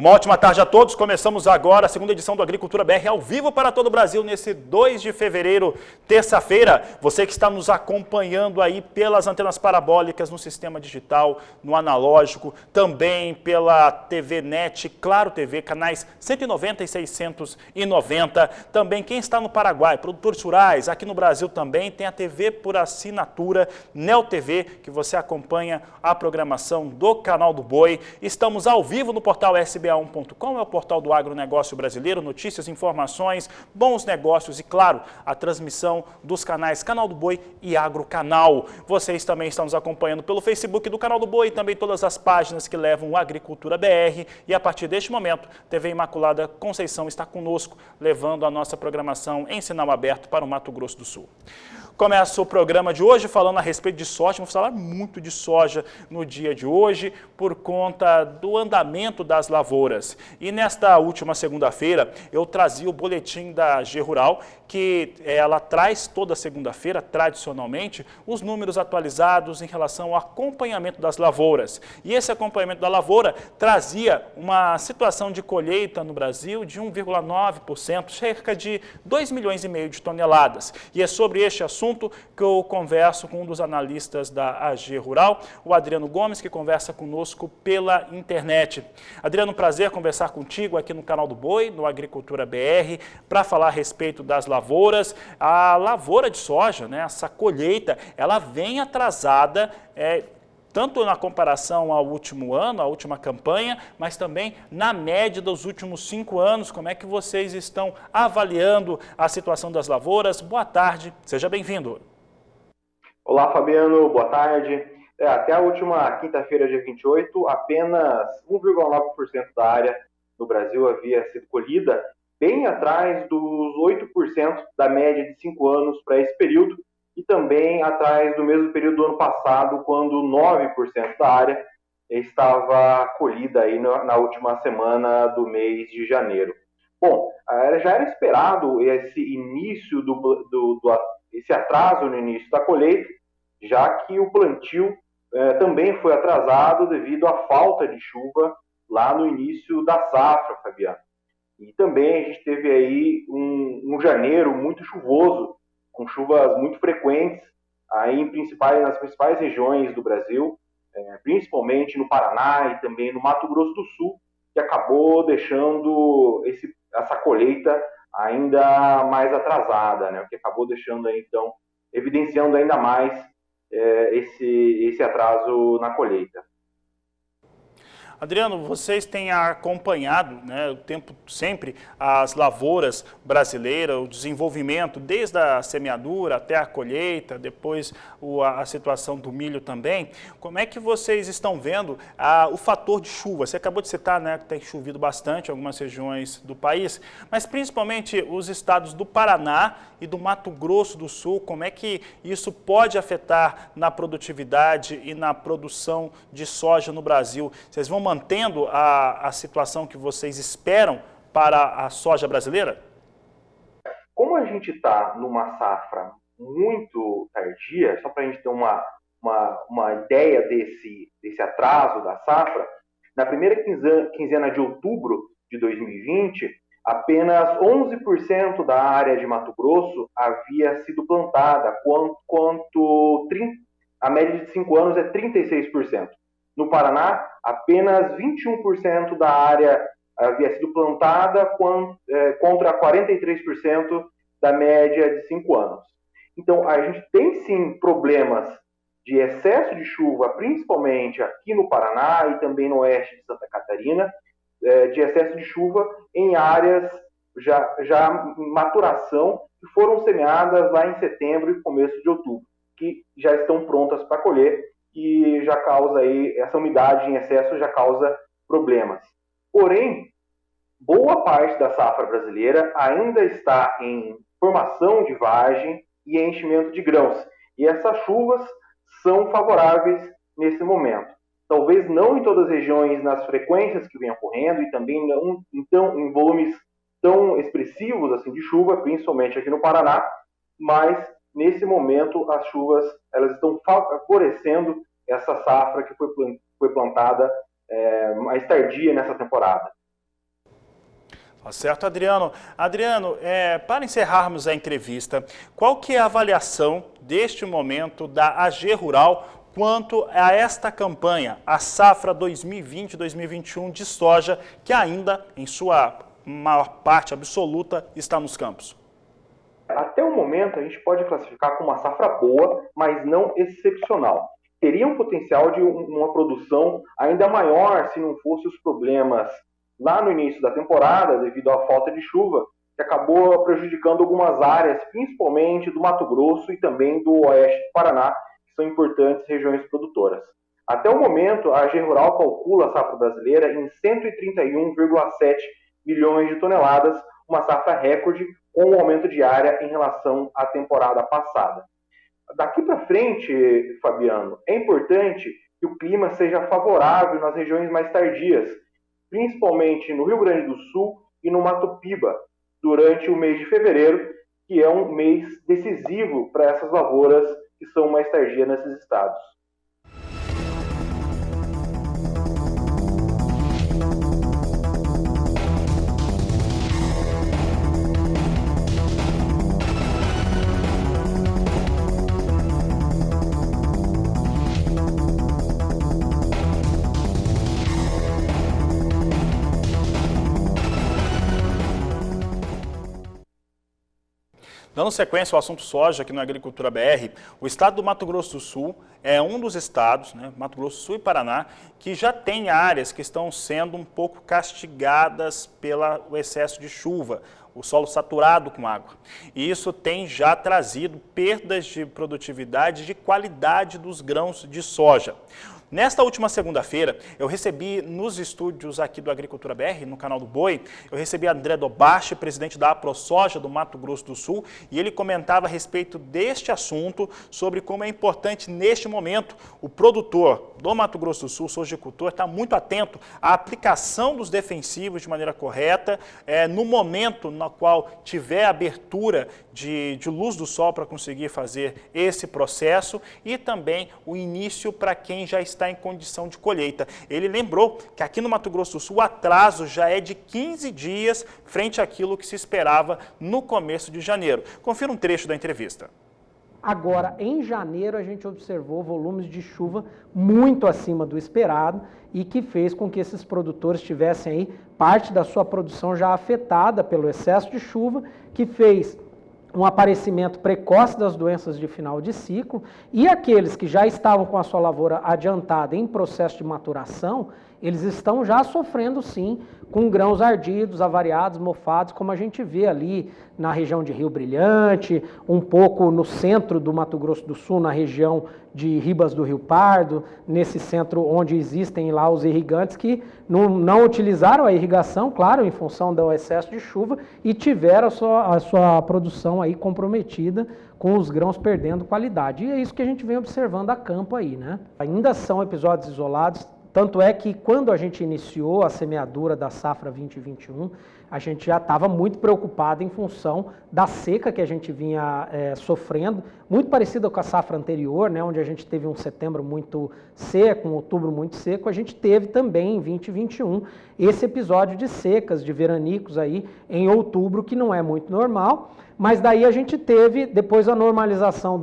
Uma ótima tarde a todos. Começamos agora a segunda edição do Agricultura BR ao vivo para todo o Brasil nesse 2 de fevereiro, terça-feira. Você que está nos acompanhando aí pelas antenas parabólicas no sistema digital, no analógico, também pela TV NET, Claro TV, canais 190 e 690. Também quem está no Paraguai, produtores rurais, aqui no Brasil também tem a TV por assinatura, Neo TV, que você acompanha a programação do Canal do Boi. Estamos ao vivo no portal sba1.com, é o portal do agronegócio brasileiro, notícias, informações, bons negócios e, claro, a transmissão dos canais Canal do Boi e Agrocanal. Vocês também estão nos acompanhando pelo Facebook do Canal do Boi e também todas as páginas que levam o Agricultura BR. E a partir deste momento, TV Imaculada Conceição está conosco, levando a nossa programação em sinal aberto para o Mato Grosso do Sul. Começa o programa de hoje falando a respeito de soja. Vamos falar muito de soja no dia de hoje por conta do andamento das lavouras. E nesta última segunda-feira eu trazia o boletim da AG Rural, que ela traz toda segunda-feira, tradicionalmente, os números atualizados em relação ao acompanhamento das lavouras. E esse acompanhamento da lavoura trazia uma situação de colheita no Brasil de 1,9%, cerca de 2,5 milhões de toneladas. E é sobre este assunto que eu converso com um dos analistas da AG Rural, o Adriano Gomes, que conversa conosco pela internet. Adriano, prazer conversar contigo aqui no Canal do Boi, no Agricultura BR, para falar a respeito das lavouras. A lavoura de soja, né, essa colheita, ela vem atrasada, tanto na comparação ao último ano, à última campanha, mas também na média dos últimos 5 anos. Como é que vocês estão avaliando a situação das lavouras? Boa tarde, seja bem-vindo. Olá, Fabiano, boa tarde. Até a última quinta-feira, dia 28, apenas 1,9% da área no Brasil havia sido colhida, bem atrás dos 8% da média de 5 anos para esse período, e também atrás do mesmo período do ano passado, quando 9% da área estava colhida aí na última semana do mês de janeiro. Bom, já era esperado esse início esse atraso no início da colheita, já que o plantio também foi atrasado devido à falta de chuva lá no início da safra, Fabiano. E também a gente teve aí um janeiro muito chuvoso, com chuvas muito frequentes aí nas principais regiões do Brasil, principalmente no Paraná e também no Mato Grosso do Sul, que acabou deixando essa colheita ainda mais atrasada, né? O que acabou deixando aí, então, evidenciando ainda mais esse atraso na colheita. Adriano, vocês têm acompanhado, né, o tempo sempre as lavouras brasileiras, o desenvolvimento desde a semeadura até a colheita, depois a situação do milho também. Como é que vocês estão vendo o fator de chuva? Você acabou de citar, né, que tem chovido bastante em algumas regiões do país, mas principalmente os estados do Paraná e do Mato Grosso do Sul. Como é que isso pode afetar na produtividade e na produção de soja no Brasil? Vocês vão mantendo a situação que vocês esperam para a soja brasileira? Como a gente está numa safra muito tardia, só para a gente ter uma ideia desse atraso da safra, na primeira quinzena de outubro de 2020, apenas 11% da área de Mato Grosso havia sido plantada, quanto a média de 5 anos é 36%. No Paraná, apenas 21% da área havia sido plantada contra 43% da média de 5 anos. Então, a gente tem sim problemas de excesso de chuva, principalmente aqui no Paraná e também no oeste de Santa Catarina, de excesso de chuva em áreas já em maturação, que foram semeadas lá em setembro e começo de outubro, que já estão prontas para colher, e já causa aí, essa umidade em excesso já causa problemas. Porém, boa parte da safra brasileira ainda está em formação de vagem e enchimento de grãos. E essas chuvas são favoráveis nesse momento. Talvez não em todas as regiões nas frequências que vem ocorrendo e também não então, em volumes tão expressivos assim de chuva, principalmente aqui no Paraná, mas nesse momento as chuvas elas estão favorecendo essa safra que foi plantada mais tardia nessa temporada. Tá certo, Adriano. Adriano, para encerrarmos a entrevista, qual que é a avaliação deste momento da AG Rural quanto a esta campanha, a safra 2020-2021 de soja, que ainda, em sua maior parte absoluta, está nos campos? Até o momento, a gente pode classificar como uma safra boa, mas não excepcional. Teria um potencial de uma produção ainda maior se não fossem os problemas lá no início da temporada, devido à falta de chuva, que acabou prejudicando algumas áreas, principalmente do Mato Grosso e também do oeste do Paraná, que são importantes regiões produtoras. Até o momento, a AG Rural calcula a safra brasileira em 131,7 milhões de toneladas, uma safra recorde com um aumento de área em relação à temporada passada. Daqui para frente, Fabiano, é importante que o clima seja favorável nas regiões mais tardias, principalmente no Rio Grande do Sul e no Mato Piba, durante o mês de fevereiro, que é um mês decisivo para essas lavouras que são mais tardias nesses estados. Dando sequência ao assunto soja aqui na Agricultura BR, o estado do Mato Grosso do Sul é um dos estados, Mato Grosso do Sul e Paraná, que já tem áreas que estão sendo um pouco castigadas pelo excesso de chuva, o solo saturado com água. E isso tem já trazido perdas de produtividade e de qualidade dos grãos de soja. Nesta última segunda-feira, eu recebi nos estúdios aqui do Agricultura BR, no canal do Boi, eu recebi André Dobache, presidente da AproSoja do Mato Grosso do Sul, e ele comentava a respeito deste assunto, sobre como é importante neste momento o produtor do Mato Grosso do Sul, o sojicultor, estar muito atento à aplicação dos defensivos de maneira correta, no momento no qual tiver abertura de luz do sol para conseguir fazer esse processo, e também o início para quem já está em condição de colheita. Ele lembrou que aqui no Mato Grosso do Sul o atraso já é de 15 dias frente àquilo que se esperava no começo de janeiro. Confira um trecho da entrevista. Agora, em janeiro, a gente observou volumes de chuva muito acima do esperado e que fez com que esses produtores tivessem aí parte da sua produção já afetada pelo excesso de chuva, que fez um aparecimento precoce das doenças de final de ciclo, e aqueles que já estavam com a sua lavoura adiantada em processo de maturação, eles estão já sofrendo sim com grãos ardidos, avariados, mofados, como a gente vê ali na região de Rio Brilhante, um pouco no centro do Mato Grosso do Sul, na região de Ribas do Rio Pardo, nesse centro onde existem lá os irrigantes que não utilizaram a irrigação, claro, em função do excesso de chuva, e tiveram a sua produção aí comprometida, com os grãos perdendo qualidade. E é isso que a gente vem observando a campo aí, né? Ainda são episódios isolados. Tanto é que quando a gente iniciou a semeadura da safra 2021, a gente já estava muito preocupado em função da seca que a gente vinha sofrendo, muito parecida com a safra anterior, né, onde a gente teve um setembro muito seco, um outubro muito seco. A gente teve também em 2021 esse episódio de secas, de veranicos aí em outubro, que não é muito normal, mas daí a gente teve depois a normalização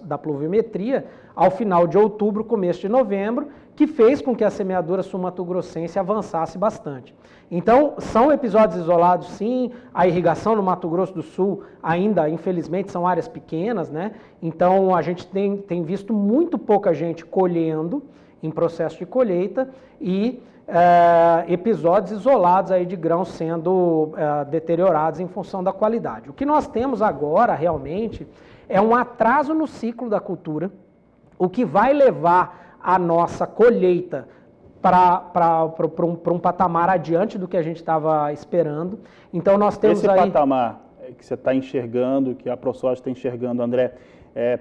da pluviometria ao final de outubro, começo de novembro, que fez com que a semeadura sul-mato-grossense avançasse bastante. Então, são episódios isolados, sim. A irrigação no Mato Grosso do Sul ainda, infelizmente, são áreas pequenas, né? Então, a gente tem visto muito pouca gente colhendo em processo de colheita e episódios isolados aí de grãos sendo deteriorados em função da qualidade. O que nós temos agora, realmente, é um atraso no ciclo da cultura, o que vai levar a nossa colheita para um patamar adiante do que a gente estava esperando. Então nós temos esse patamar que você está enxergando, que a AproSoja está enxergando, André,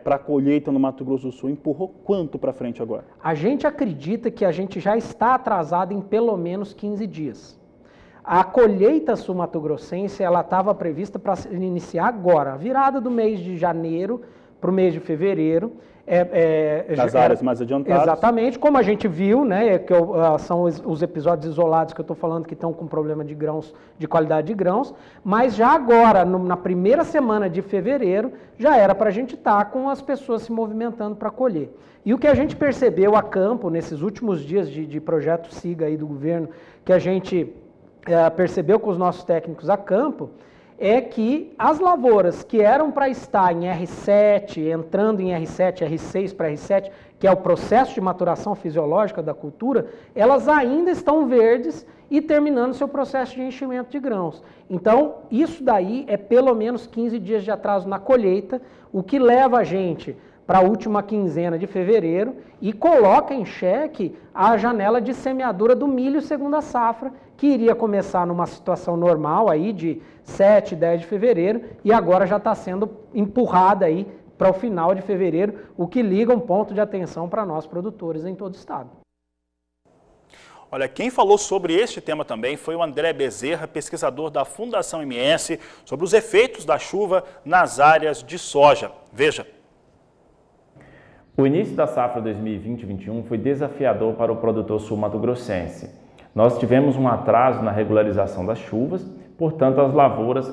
para a colheita no Mato Grosso do Sul, empurrou quanto para frente agora? A gente acredita que a gente já está atrasado em pelo menos 15 dias. A colheita sul-mato-grossense, ela estava prevista para iniciar agora, virada do mês de janeiro para o mês de fevereiro. Nas áreas mais adiantadas. Exatamente, como a gente viu, né, são os episódios isolados que eu estou falando que estão com problema de grãos, de qualidade de grãos, mas já agora, na primeira semana de fevereiro, já era para a gente estar com as pessoas se movimentando para colher. E o que a gente percebeu a campo, nesses últimos dias de projeto SIGA aí do governo, que a gente percebeu com os nossos técnicos a campo, é que as lavouras que eram para estar em R7, entrando em R7, R6 para R7, que é o processo de maturação fisiológica da cultura, elas ainda estão verdes e terminando seu processo de enchimento de grãos. Então, isso daí é pelo menos 15 dias de atraso na colheita, o que leva a gente para a última quinzena de fevereiro e coloca em xeque a janela de semeadura do milho segunda safra, que iria começar numa situação normal aí de 7, 10 de fevereiro e agora já está sendo empurrada aí para o final de fevereiro, o que liga um ponto de atenção para nós produtores em todo o estado. Olha, quem falou sobre este tema também foi o André Bezerra, pesquisador da Fundação MS, sobre os efeitos da chuva nas áreas de soja. Veja. O início da safra 2020-21 foi desafiador para o produtor sul-mato-grossense. Nós tivemos um atraso na regularização das chuvas, portanto as lavouras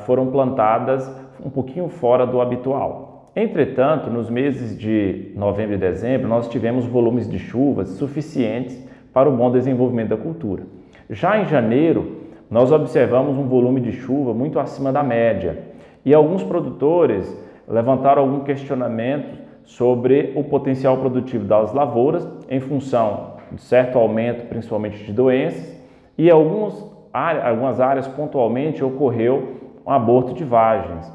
foram plantadas um pouquinho fora do habitual. Entretanto, nos meses de novembro e dezembro, nós tivemos volumes de chuvas suficientes para o bom desenvolvimento da cultura. Já em janeiro, nós observamos um volume de chuva muito acima da média e alguns produtores levantaram algum questionamento sobre o potencial produtivo das lavouras em função de certo aumento, principalmente de doenças, e algumas áreas pontualmente ocorreu um aborto de vagens.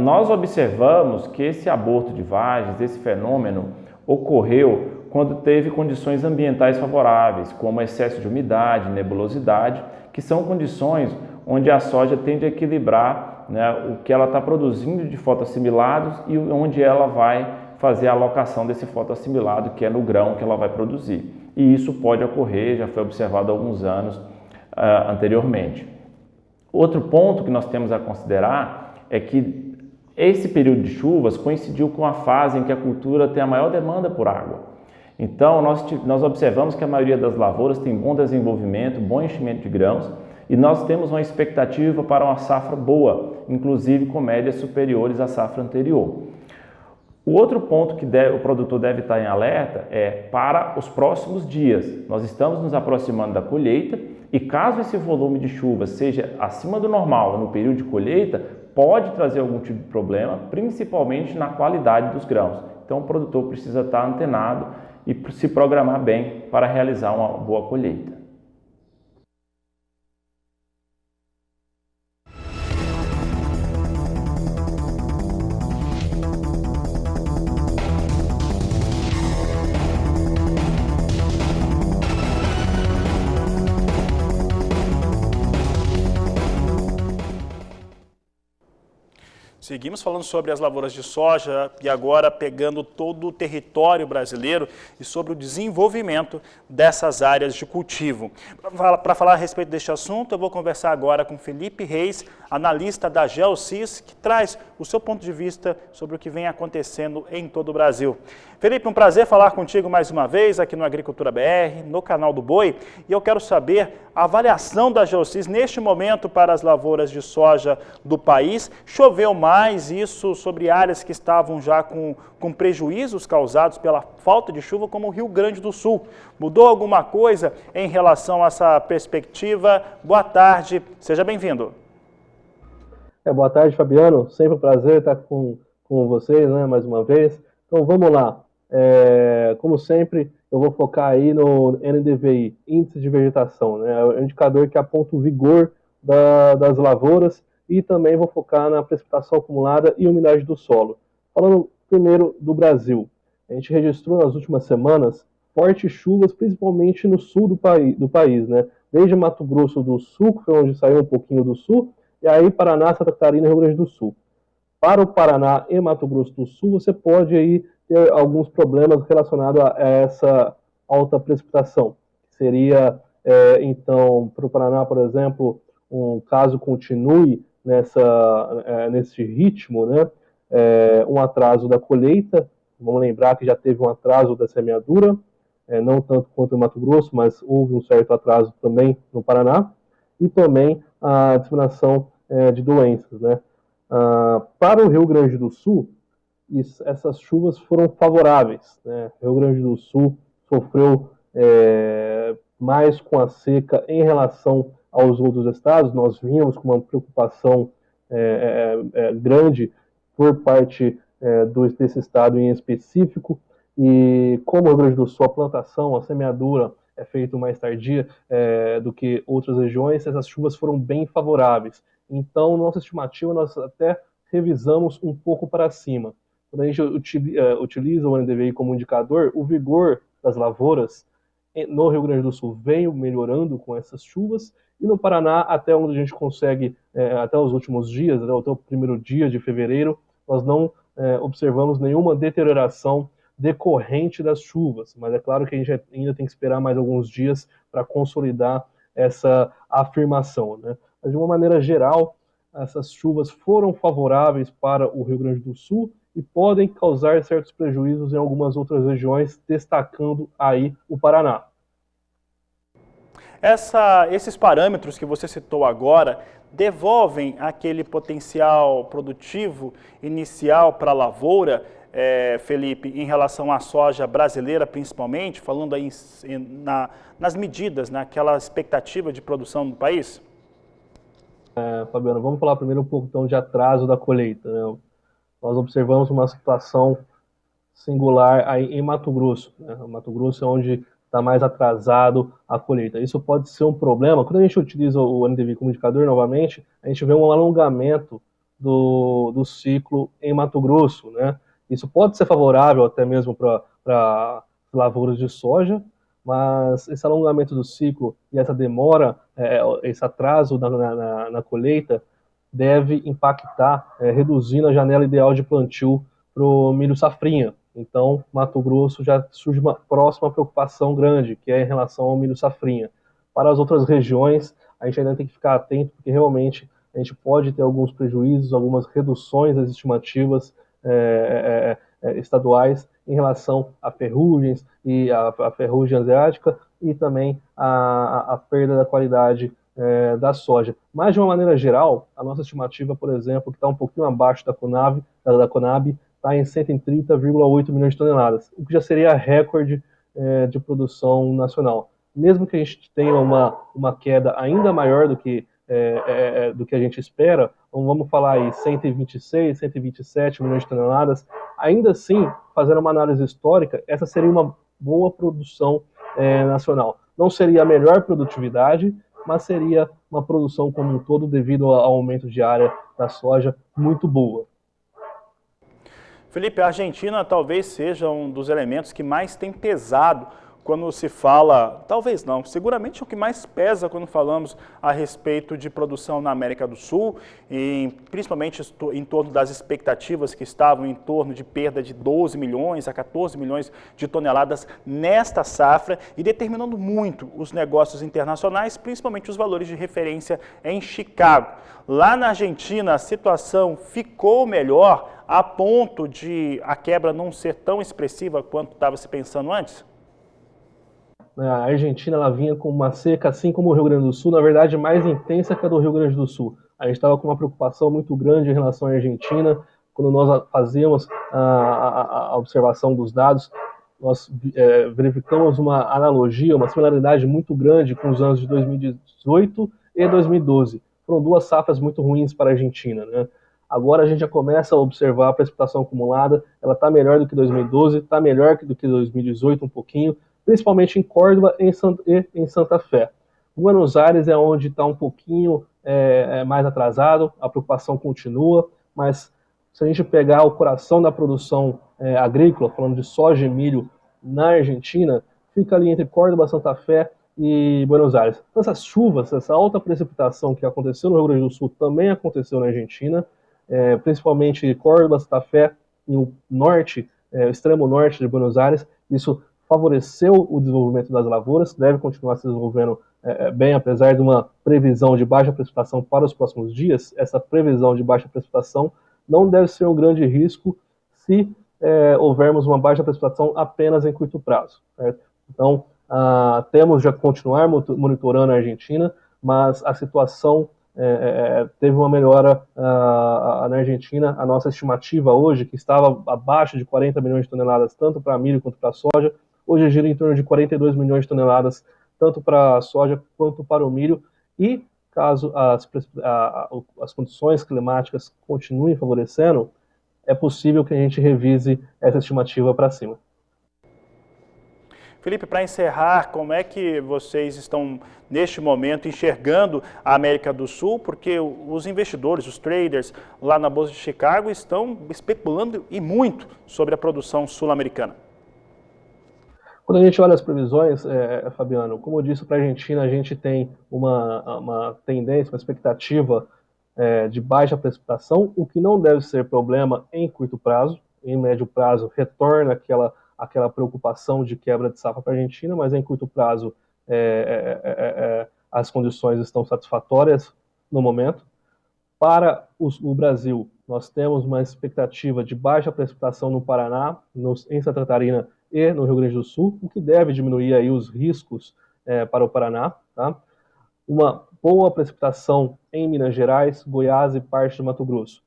Nós observamos que esse aborto de vagens, esse fenômeno, ocorreu quando teve condições ambientais favoráveis, como excesso de umidade, nebulosidade, que são condições onde a soja tende a equilibrar, né, o que ela está produzindo de fotoassimilados e onde ela vai fazer a alocação desse fotoassimilado, que é no grão que ela vai produzir. E isso pode ocorrer, já foi observado há alguns anos anteriormente. Outro ponto que nós temos a considerar é que esse período de chuvas coincidiu com a fase em que a cultura tem a maior demanda por água. Então, nós observamos que a maioria das lavouras tem bom desenvolvimento, bom enchimento de grãos, e nós temos uma expectativa para uma safra boa, inclusive com médias superiores à safra anterior. O outro ponto que o produtor deve estar em alerta é para os próximos dias. Nós estamos nos aproximando da colheita e caso esse volume de chuva seja acima do normal no período de colheita, pode trazer algum tipo de problema, principalmente na qualidade dos grãos. Então o produtor precisa estar antenado e se programar bem para realizar uma boa colheita. Seguimos falando sobre as lavouras de soja e agora pegando todo o território brasileiro e sobre o desenvolvimento dessas áreas de cultivo. Para falar a respeito deste assunto, eu vou conversar agora com Felipe Reis, analista da Geosys, que traz o seu ponto de vista sobre o que vem acontecendo em todo o Brasil. Felipe, um prazer falar contigo mais uma vez aqui no Agricultura BR, no canal do Boi, e eu quero saber a avaliação da Geosys neste momento para as lavouras de soja do país. Choveu mais, isso sobre áreas que estavam já com prejuízos causados pela falta de chuva, como o Rio Grande do Sul. Mudou alguma coisa em relação a essa perspectiva? Boa tarde, seja bem-vindo. Boa tarde, Fabiano. Sempre um prazer estar com vocês, né, mais uma vez. Então vamos lá. Como sempre, eu vou focar aí no NDVI, Índice de Vegetação, né, é o indicador que aponta o vigor das lavouras, e também vou focar na precipitação acumulada e umidade do solo. Falando primeiro do Brasil, a gente registrou nas últimas semanas fortes chuvas, principalmente no sul do país, né, desde Mato Grosso do Sul, que foi onde saiu um pouquinho do sul, e aí Paraná, Santa Catarina e Rio Grande do Sul. Para o Paraná e Mato Grosso do Sul, você pode aí ter alguns problemas relacionados a essa alta precipitação. Seria, então, para o Paraná, por exemplo, caso continue nesse ritmo, né, um atraso da colheita. Vamos lembrar que já teve um atraso da semeadura, não tanto quanto no Mato Grosso, mas houve um certo atraso também no Paraná, e também a disseminação de doenças, né? Para o Rio Grande do Sul, essas chuvas foram favoráveis, né? O Rio Grande do Sul sofreu mais com a seca em relação aos outros estados. Nós vínhamos com uma preocupação grande por parte desse estado em específico, e como o Rio Grande do Sul, a plantação, a semeadura é feita mais tardia do que outras regiões, essas chuvas foram bem favoráveis. Então, nossa estimativa, nós até revisamos um pouco para cima. Quando a gente utiliza o NDVI como indicador, o vigor das lavouras no Rio Grande do Sul veio melhorando com essas chuvas, e no Paraná, até onde a gente consegue, até os últimos dias, até o primeiro dia de fevereiro, nós não observamos nenhuma deterioração decorrente das chuvas, mas é claro que a gente ainda tem que esperar mais alguns dias para consolidar essa afirmação, né? Mas de uma maneira geral, essas chuvas foram favoráveis para o Rio Grande do Sul e podem causar certos prejuízos em algumas outras regiões, destacando aí o Paraná. Esses parâmetros que você citou agora devolvem aquele potencial produtivo inicial para a lavoura, Felipe, em relação à soja brasileira, principalmente, falando aí nas medidas, naquela expectativa de produção do país? Fabiano, vamos falar primeiro um pouco então de atraso da colheita, né? Nós observamos uma situação singular aí em Mato Grosso, né? Mato Grosso é onde está mais atrasado a colheita. Isso pode ser um problema. Quando a gente utiliza o NDVI como indicador novamente, a gente vê um alongamento do ciclo em Mato Grosso, né? Isso pode ser favorável até mesmo para lavouras de soja, mas esse alongamento do ciclo e essa demora, esse atraso na colheita, deve impactar, reduzindo a janela ideal de plantio para o milho safrinha. Então, Mato Grosso já surge uma próxima preocupação grande, que é em relação ao milho safrinha. Para as outras regiões, a gente ainda tem que ficar atento, porque realmente a gente pode ter alguns prejuízos, algumas reduções das estimativas estaduais em relação a ferrugens e a ferrugem asiática, e também a perda da qualidade da soja. Mas, de uma maneira geral, a nossa estimativa, por exemplo, que está um pouquinho abaixo da Conab, está em 130,8 milhões de toneladas, o que já seria recorde de produção nacional. Mesmo que a gente tenha uma queda ainda maior do que a gente espera, então vamos falar aí 126, 127 milhões de toneladas, ainda assim, fazendo uma análise histórica, essa seria uma boa produção nacional. Não seria a melhor produtividade, mas seria uma produção como um todo, devido ao aumento de área da soja, muito boa. Felipe, a Argentina talvez seja um dos elementos que mais tem pesado quando se fala, talvez não, seguramente é o que mais pesa quando falamos a respeito de produção na América do Sul, principalmente em torno das expectativas que estavam em torno de perda de 12 milhões a 14 milhões de toneladas nesta safra, e determinando muito os negócios internacionais, principalmente os valores de referência em Chicago. Lá na Argentina, a situação ficou melhor a ponto de a quebra não ser tão expressiva quanto estava se pensando antes? A Argentina, ela vinha com uma seca, assim como o Rio Grande do Sul, na verdade mais intensa que a do Rio Grande do Sul. A gente estava com uma preocupação muito grande em relação à Argentina. Quando nós fazíamos a observação dos dados, nós verificamos uma analogia, uma similaridade muito grande com os anos de 2018 e 2012. Foram duas safras muito ruins para a Argentina, né? Agora a gente já começa a observar a precipitação acumulada, ela está melhor do que 2012, está melhor do que 2018 um pouquinho, principalmente em Córdoba e em Santa Fé. Buenos Aires é onde está um pouquinho mais atrasado, a preocupação continua, mas se a gente pegar o coração da produção agrícola, falando de soja e milho na Argentina, fica ali entre Córdoba, Santa Fé e Buenos Aires. Então, essas chuvas, essa alta precipitação que aconteceu no Rio Grande do Sul também aconteceu na Argentina, principalmente Córdoba, Santa Fé e o norte, extremo norte de Buenos Aires. Isso favoreceu o desenvolvimento das lavouras, deve continuar se desenvolvendo bem, apesar de uma previsão de baixa precipitação para os próximos dias. Essa previsão de baixa precipitação não deve ser um grande risco se houvermos uma baixa precipitação apenas em curto prazo. Certo? Então, temos já que continuar monitorando a Argentina, mas a situação teve uma melhora na Argentina. A nossa estimativa hoje, que estava abaixo de 40 milhões de toneladas, tanto para milho quanto para soja, hoje gira em torno de 42 milhões de toneladas, tanto para a soja quanto para o milho. E caso as condições climáticas continuem favorecendo, é possível que a gente revise essa estimativa para cima. Felipe, para encerrar, como é que vocês estão, neste momento, enxergando a América do Sul? Porque os investidores, os traders lá na Bolsa de Chicago estão especulando e muito sobre a produção sul-americana. Quando a gente olha as previsões, Fabiano, como eu disse, para a Argentina, a gente tem uma tendência, uma expectativa de baixa precipitação, o que não deve ser problema em curto prazo. Em médio prazo, retorna aquela preocupação de quebra de safra para a Argentina, mas em curto prazo as condições estão satisfatórias no momento. Para o Brasil, nós temos uma expectativa de baixa precipitação no Paraná, em Santa Catarina e no Rio Grande do Sul, o que deve diminuir aí os riscos para o Paraná. Tá? Uma boa precipitação em Minas Gerais, Goiás e parte do Mato Grosso.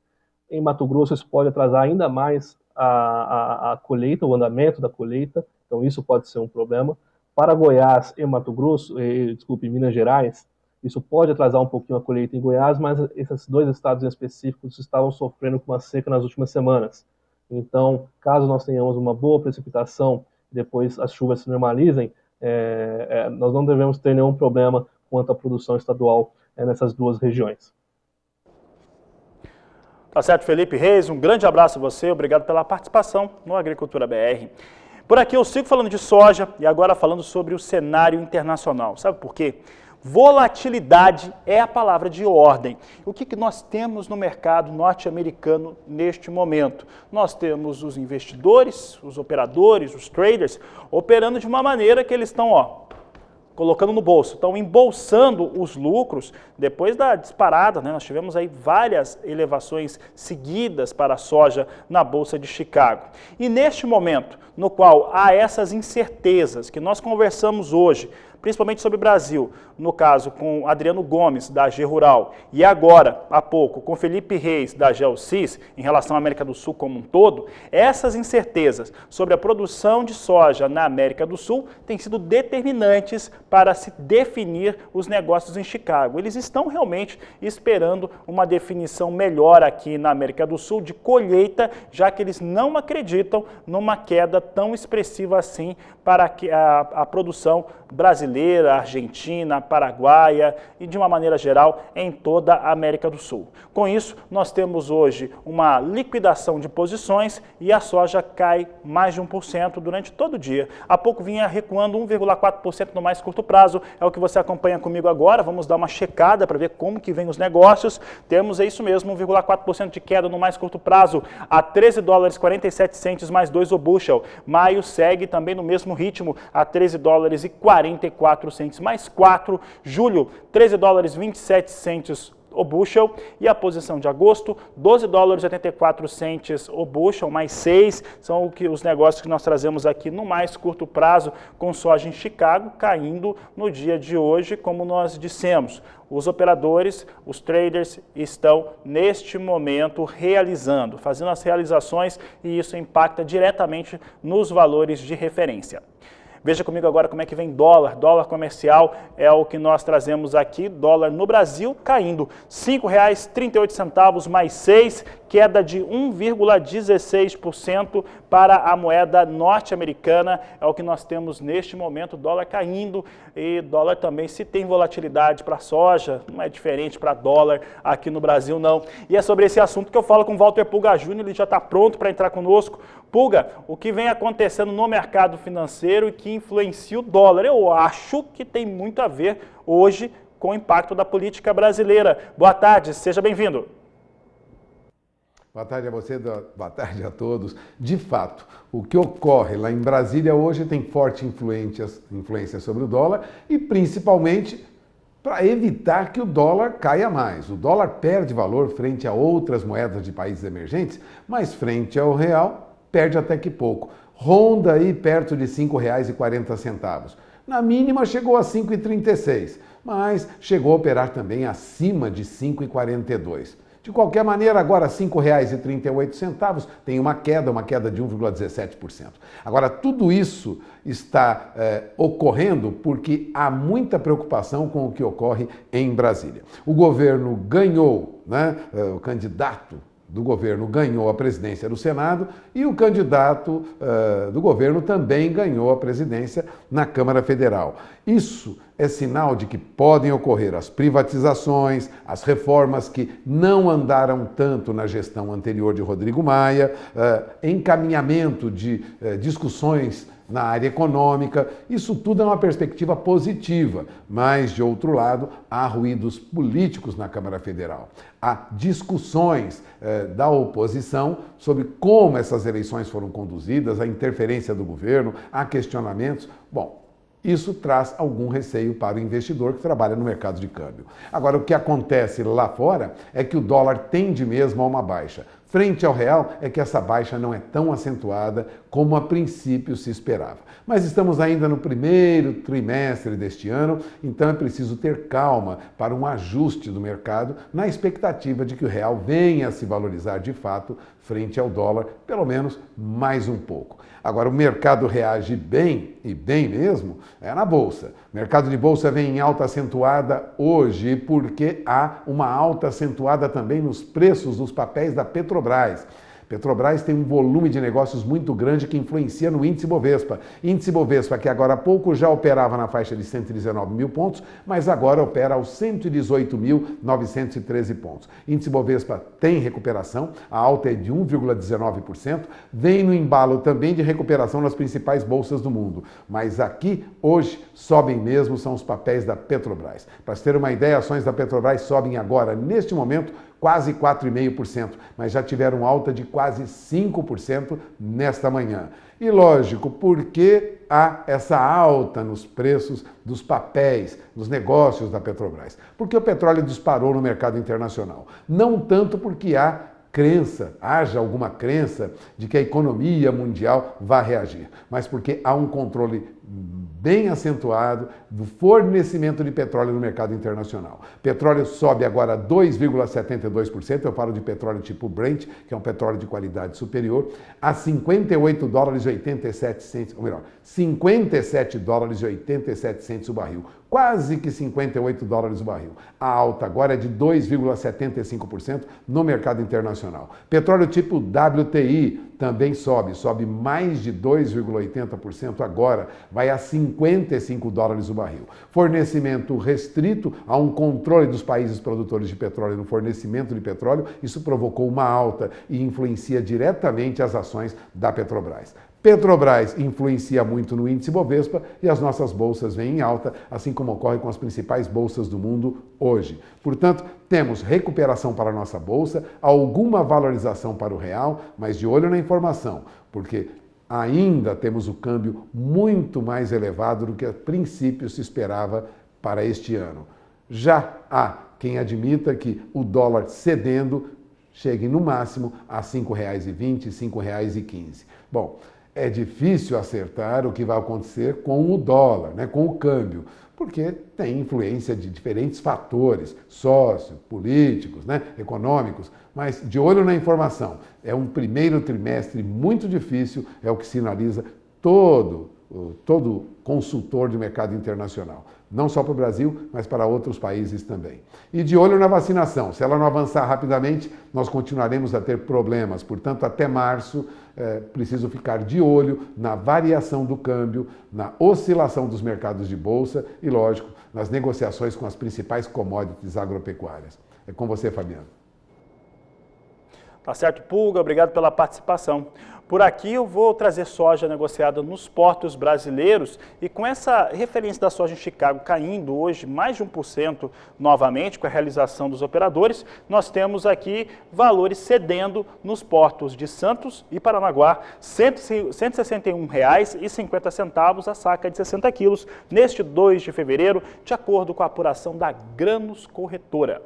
Em Mato Grosso, isso pode atrasar ainda mais a colheita, o andamento da colheita, então isso pode ser um problema. Para Goiás e Mato Grosso, Minas Gerais, isso pode atrasar um pouquinho a colheita em Goiás, mas esses dois estados em específicos estavam sofrendo com uma seca nas últimas semanas. Então, caso nós tenhamos uma boa precipitação, depois as chuvas se normalizem, nós não devemos ter nenhum problema quanto à produção estadual nessas duas regiões. Tá certo, Felipe Reis, um grande abraço a você, obrigado pela participação no Agricultura BR. Por aqui eu sigo falando de soja e agora falando sobre o cenário internacional. Sabe por quê? Volatilidade é a palavra de ordem. O que nós temos no mercado norte-americano neste momento? Nós temos os investidores, os operadores, os traders, operando de uma maneira que eles estão, colocando no bolso, estão embolsando os lucros depois da disparada, né? Nós tivemos aí várias elevações seguidas para a soja na Bolsa de Chicago. E neste momento, no qual há essas incertezas que nós conversamos hoje, principalmente sobre o Brasil, no caso com Adriano Gomes, da AG Rural, e agora, há pouco, com Felipe Reis, da Gelsis, em relação à América do Sul como um todo, essas incertezas sobre a produção de soja na América do Sul têm sido determinantes para se definir os negócios em Chicago. Eles estão realmente esperando uma definição melhor aqui na América do Sul de colheita, já que eles não acreditam numa queda tão expressiva assim para a produção brasileira, argentina, paraguaia e, de uma maneira geral, em toda a América do Sul. Com isso, nós temos hoje uma liquidação de posições e a soja cai mais de 1% durante todo o dia. Há pouco vinha recuando 1,4% no mais curto prazo, é o que você acompanha comigo agora. Vamos dar uma checada para ver como que vem os negócios. Temos, isso mesmo, 1,4% de queda no mais curto prazo, a $13,47 mais 2 o bushel. Maio segue também no mesmo ritmo, a $13,44 mais 4. Julho, $13,27 o bushel. E a posição de agosto, $12,84 o bushel, mais 6. São os negócios que nós trazemos aqui no mais curto prazo, com soja em Chicago caindo no dia de hoje, como nós dissemos. Os operadores, os traders estão neste momento fazendo as realizações e isso impacta diretamente nos valores de referência. Veja comigo agora como é que vem dólar. Dólar comercial é o que nós trazemos aqui. Dólar no Brasil caindo R$ 5,38 mais 6, queda de 1,16% para a moeda norte-americana. É o que nós temos neste momento, dólar caindo e dólar também, se tem volatilidade para soja, não é diferente para dólar aqui no Brasil não. E é sobre esse assunto que eu falo com o Walter Pulga Júnior, ele já está pronto para entrar conosco. Pulga, o que vem acontecendo no mercado financeiro e que influencia o dólar? Eu acho que tem muito a ver hoje com o impacto da política brasileira. Boa tarde, seja bem-vindo. Boa tarde a você, boa tarde a todos. De fato, o que ocorre lá em Brasília hoje tem forte influência sobre o dólar e principalmente para evitar que o dólar caia mais. O dólar perde valor frente a outras moedas de países emergentes, mas frente ao real perde até que pouco. Ronda aí perto de R$ 5,40. Na mínima chegou a 5,36, mas chegou a operar também acima de 5,42. De qualquer maneira, agora R$ 5,38 tem uma queda de 1,17%. Agora, tudo isso está ocorrendo porque há muita preocupação com o que ocorre em Brasília. O governo ganhou, né, o candidato do governo ganhou a presidência do Senado e o candidato do governo também ganhou a presidência na Câmara Federal. Isso é sinal de que podem ocorrer as privatizações, as reformas que não andaram tanto na gestão anterior de Rodrigo Maia, encaminhamento de discussões na área econômica. Isso tudo é uma perspectiva positiva, mas, de outro lado, há ruídos políticos na Câmara Federal. Há discussões da oposição sobre como essas eleições foram conduzidas, a interferência do governo, há questionamentos. Bom, isso traz algum receio para o investidor que trabalha no mercado de câmbio. Agora, o que acontece lá fora é que o dólar tende mesmo a uma baixa. Frente ao real, é que essa baixa não é tão acentuada como a princípio se esperava. Mas estamos ainda no primeiro trimestre deste ano, então é preciso ter calma para um ajuste do mercado na expectativa de que o real venha a se valorizar de fato frente ao dólar, pelo menos mais um pouco. Agora, o mercado reage bem, e bem mesmo, é na Bolsa. O mercado de Bolsa vem em alta acentuada hoje porque há uma alta acentuada também nos preços dos papéis da Petrobras. Petrobras tem um volume de negócios muito grande que influencia no índice Bovespa. Índice Bovespa que agora há pouco já operava na faixa de 119 mil pontos, mas agora opera aos 118.913 pontos. Índice Bovespa tem recuperação, a alta é de 1,19%, vem no embalo também de recuperação nas principais bolsas do mundo. Mas aqui, hoje, sobem mesmo são os papéis da Petrobras. Para se ter uma ideia, ações da Petrobras sobem agora, neste momento, quase 4,5%, mas já tiveram alta de quase 5% nesta manhã. E lógico, por que há essa alta nos preços dos papéis, dos negócios da Petrobras? Porque o petróleo disparou no mercado internacional. Não tanto porque haja alguma crença de que a economia mundial vai reagir, mas porque há um controle bem acentuado do fornecimento de petróleo no mercado internacional. Petróleo sobe agora 2,72%, eu falo de petróleo tipo Brent, que é um petróleo de qualidade superior, a $58,87, ou melhor, $57,87 o barril. Quase que $58 o barril. A alta agora é de 2,75% no mercado internacional. Petróleo tipo WTI também sobe mais de 2,80% agora, vai a $55 o barril. Fornecimento restrito a um controle dos países produtores de petróleo no fornecimento de petróleo, isso provocou uma alta e influencia diretamente as ações da Petrobras. Petrobras influencia muito no índice Bovespa e as nossas bolsas vêm em alta, assim como ocorre com as principais bolsas do mundo hoje. Portanto, temos recuperação para a nossa bolsa, alguma valorização para o real, mas de olho na informação, porque ainda temos o câmbio muito mais elevado do que a princípio se esperava para este ano. Já há quem admita que o dólar cedendo chegue no máximo a R$ 5,20, R$ 5,15. Bom, é difícil acertar o que vai acontecer com o dólar, né, com o câmbio, porque tem influência de diferentes fatores, políticos, né, econômicos, mas de olho na informação. É um primeiro trimestre muito difícil, é o que sinaliza todo consultor de mercado internacional. Não só para o Brasil, mas para outros países também. E de olho na vacinação. Se ela não avançar rapidamente, nós continuaremos a ter problemas. Portanto, até março, preciso ficar de olho na variação do câmbio, na oscilação dos mercados de bolsa e, lógico, nas negociações com as principais commodities agropecuárias. É com você, Fabiano. Tá certo, Pulga? Obrigado pela participação. Por aqui eu vou trazer soja negociada nos portos brasileiros e com essa referência da soja em Chicago caindo hoje mais de 1% novamente com a realização dos operadores, nós temos aqui valores cedendo nos portos de Santos e Paranaguá, R$ 161,50 a saca de 60 quilos neste 2 de fevereiro, de acordo com a apuração da Grãos Corretora.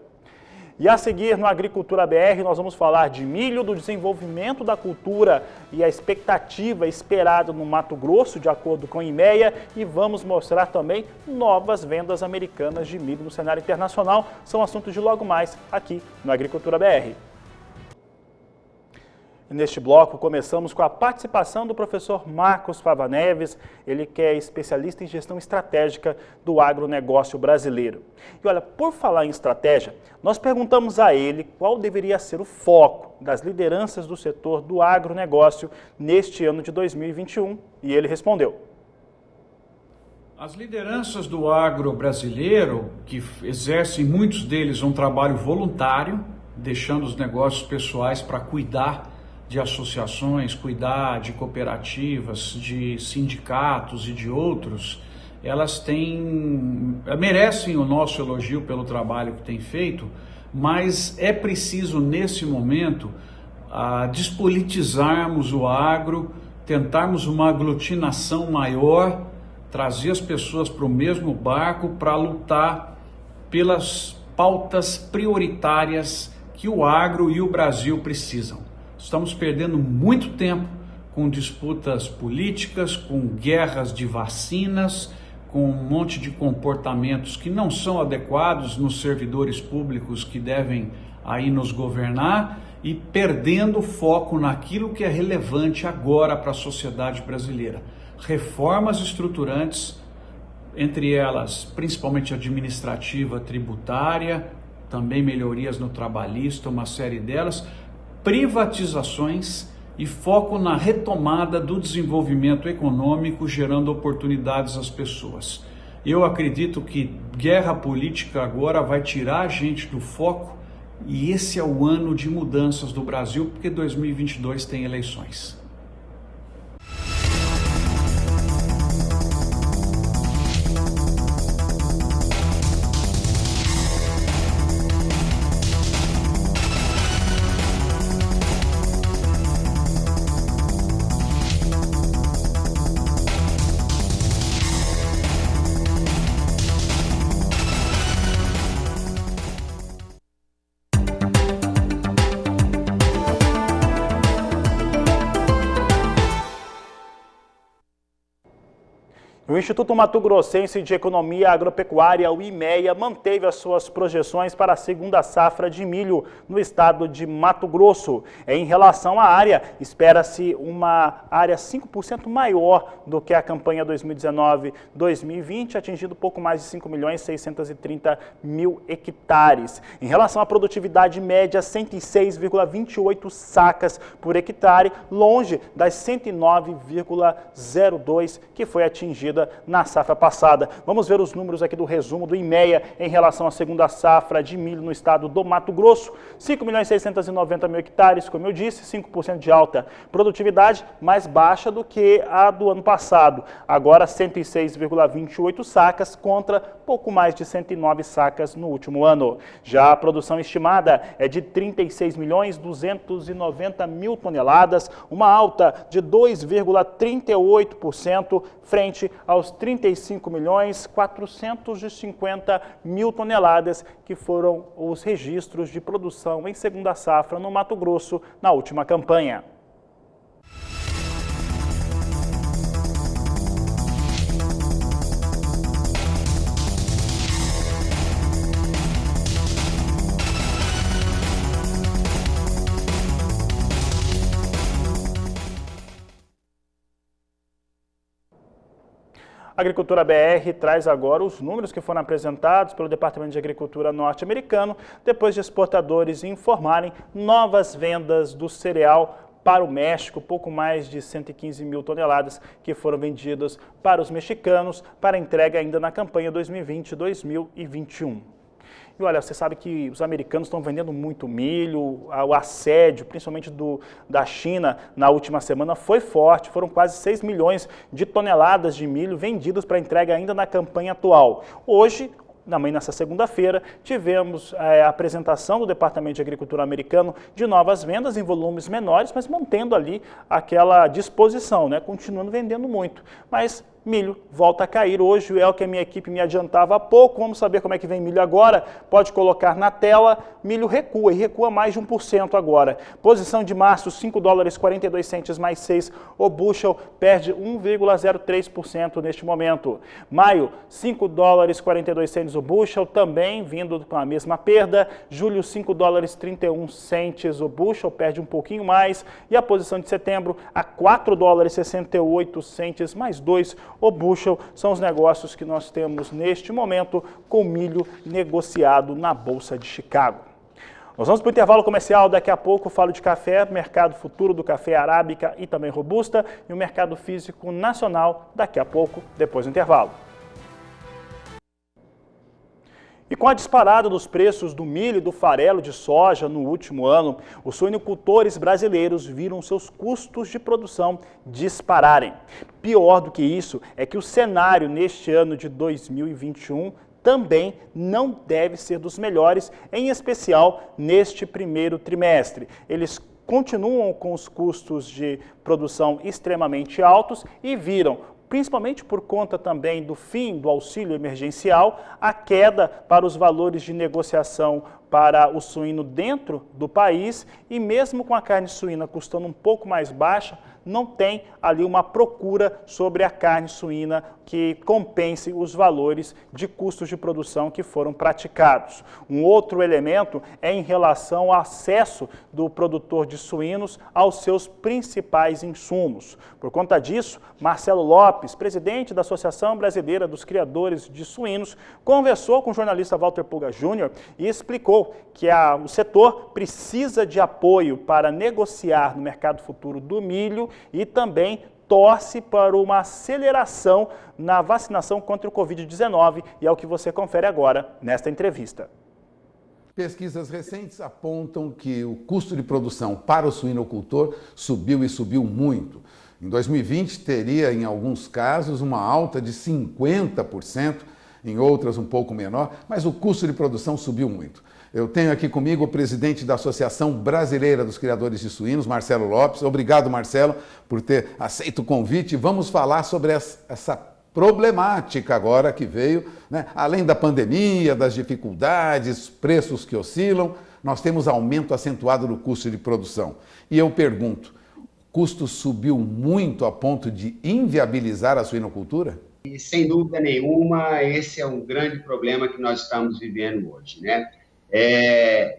E a seguir, no Agricultura BR, nós vamos falar de milho, do desenvolvimento da cultura e a expectativa esperada no Mato Grosso, de acordo com o IMEA, e vamos mostrar também novas vendas americanas de milho no cenário internacional. São assuntos de logo mais aqui no Agricultura BR. Neste bloco, começamos com a participação do professor Marcos Fava Neves, ele que é especialista em gestão estratégica do agronegócio brasileiro. E olha, por falar em estratégia, nós perguntamos a ele qual deveria ser o foco das lideranças do setor do agronegócio neste ano de 2021, e ele respondeu. As lideranças do agro brasileiro, que exercem muitos deles um trabalho voluntário, deixando os negócios pessoais para cuidar de associações, cuidar de cooperativas, de sindicatos e de outros, elas merecem o nosso elogio pelo trabalho que têm feito, mas é preciso nesse momento despolitizarmos o agro, tentarmos uma aglutinação maior, trazer as pessoas para o mesmo barco para lutar pelas pautas prioritárias que o agro e o Brasil precisam. Estamos perdendo muito tempo com disputas políticas, com guerras de vacinas, com um monte de comportamentos que não são adequados nos servidores públicos que devem aí nos governar e perdendo foco naquilo que é relevante agora para a sociedade brasileira. Reformas estruturantes, entre elas principalmente administrativa, tributária, também melhorias no trabalhista, uma série delas, privatizações e foco na retomada do desenvolvimento econômico, gerando oportunidades às pessoas. Eu acredito que guerra política agora vai tirar a gente do foco e esse é o ano de mudanças do Brasil, porque 2022 tem eleições. O Instituto Mato Grossense de Economia Agropecuária, o IMEA, manteve as suas projeções para a segunda safra de milho no estado de Mato Grosso. Em relação à área, espera-se uma área 5% maior do que a campanha 2019-2020, atingindo pouco mais de 5.630.000 hectares. Em relação à produtividade média, 106,28 sacas por hectare, longe das 109,02 que foi atingida na safra passada. Vamos ver os números aqui do resumo do IMEA em relação à segunda safra de milho no estado do Mato Grosso. 5.690.000 hectares, como eu disse, 5% de alta. Produtividade mais baixa do que a do ano passado. Agora 106,28 sacas contra pouco mais de 109 sacas no último ano. Já a produção estimada é de 36.290.000 toneladas, uma alta de 2,38% frente aos 35.450.000 toneladas que foram os registros de produção em segunda safra no Mato Grosso na última campanha. A Agricultura BR traz agora os números que foram apresentados pelo Departamento de Agricultura norte-americano, depois de exportadores informarem novas vendas do cereal para o México, pouco mais de 115.000 toneladas que foram vendidas para os mexicanos para entrega ainda na campanha 2020-2021. E olha, você sabe que os americanos estão vendendo muito milho, o assédio, principalmente da China, na última semana foi forte, foram quase 6 milhões de toneladas de milho vendidos para entrega ainda na campanha atual. Hoje, nessa segunda-feira, tivemos a apresentação do Departamento de Agricultura americano de novas vendas em volumes menores, mas mantendo ali aquela disposição, né? Continuando vendendo muito. Mas milho volta a cair. Hoje é o que a minha equipe me adiantava há pouco. Vamos saber como é que vem milho agora. Pode colocar na tela. Milho recua e recua mais de 1% agora. Posição de março, $5,42 mais 6. O bushel perde 1,03% neste momento. Maio, $5,42 o bushel, também vindo com a mesma perda. Julho, $5,31 o bushel, perde um pouquinho mais. E a posição de setembro, a $4,68 mais 2 o bushel. São os negócios que nós temos neste momento com milho negociado na Bolsa de Chicago. Nós vamos para o intervalo comercial, daqui a pouco eu falo de café, mercado futuro do café arábica e também robusta e o mercado físico nacional daqui a pouco, depois do intervalo. E com a disparada dos preços do milho e do farelo de soja no último ano, os suinocultores brasileiros viram seus custos de produção dispararem. Pior do que isso é que o cenário neste ano de 2021 também não deve ser dos melhores, em especial neste primeiro trimestre. Eles continuam com os custos de produção extremamente altos e viram, principalmente por conta também do fim do auxílio emergencial, a queda para os valores de negociação para o suíno dentro do país, e mesmo com a carne suína custando um pouco mais baixa, não tem ali uma procura sobre a carne suína que compense os valores de custos de produção que foram praticados. Um outro elemento é em relação ao acesso do produtor de suínos aos seus principais insumos. Por conta disso, Marcelo Lopes, presidente da Associação Brasileira dos Criadores de Suínos, conversou com o jornalista Walter Pulga Júnior e explicou que o setor precisa de apoio para negociar no mercado futuro do milho e também torce para uma aceleração na vacinação contra o Covid-19, e é o que você confere agora nesta entrevista. Pesquisas recentes apontam que o custo de produção para o suinocultor subiu e subiu muito. Em 2020 teria, em alguns casos, uma alta de 50%, em outras um pouco menor, mas o custo de produção subiu muito. Eu tenho aqui comigo o presidente da Associação Brasileira dos Criadores de Suínos, Marcelo Lopes. Obrigado, Marcelo, por ter aceito o convite. Vamos falar sobre essa problemática agora que veio, né? Além da pandemia, das dificuldades, preços que oscilam, nós temos aumento acentuado do custo de produção. E eu pergunto, o custo subiu muito a ponto de inviabilizar a suinocultura? E, sem dúvida nenhuma, esse é um grande problema que nós estamos vivendo hoje, né?